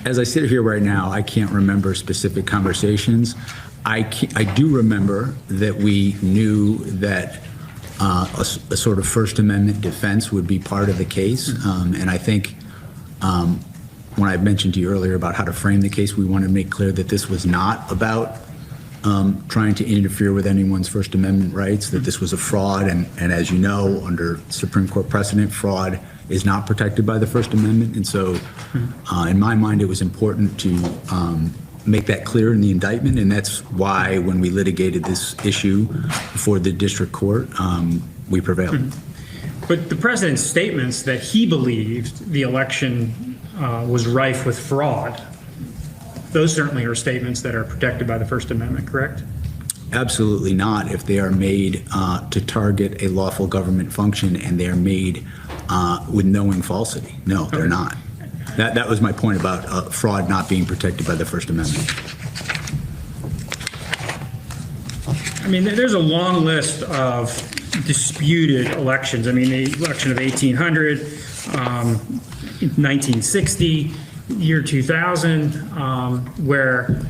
As I sit here right now, I can't remember specific conversations. I do remember that we knew that a sort of First Amendment defense would be part of the case, and I think when I mentioned to you earlier about how to frame the case, we wanted to make clear that this was not about trying to interfere with anyone's First Amendment rights, that this was a fraud, and as you know, under Supreme Court precedent, fraud is not protected by the First Amendment, and so in my mind it was important to make that clear in the indictment, and that's why when we litigated this issue before the district court, we prevailed. But the president's statements that he believed the election was rife with fraud, those certainly are statements that are protected by the First Amendment, correct? Absolutely not if they are made to target a lawful government function and they are made with knowing falsity. No, they're not. That was my point about fraud not being protected by the First Amendment. I mean, there's a long list of disputed elections. I mean, the election of 1800, 1960, year 2000, where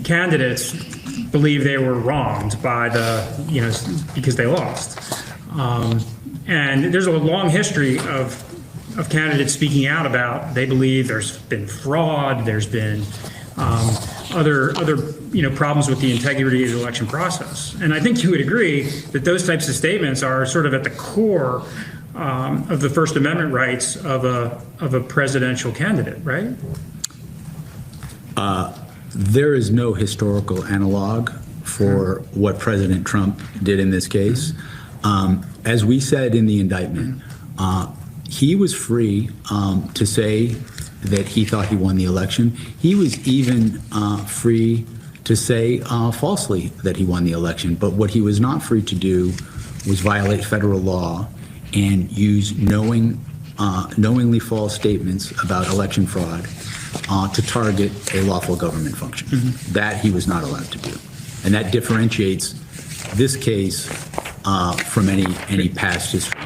candidates believe they were wronged by because they lost. And there's a long history of candidates speaking out about they believe there's been fraud, there's been other problems with the integrity of the election process. And I think you would agree that those types of statements are sort of at the core of the First Amendment rights of a presidential candidate, right? There is no historical analog for what President Trump did in this case. As we said in the indictment, he was free to say that he thought he won the election. He was even free to say falsely that he won the election. But what he was not free to do was violate federal law and use knowingly false statements about election fraud to target a lawful government function. That he was not allowed to do. And that differentiates this case from any past history.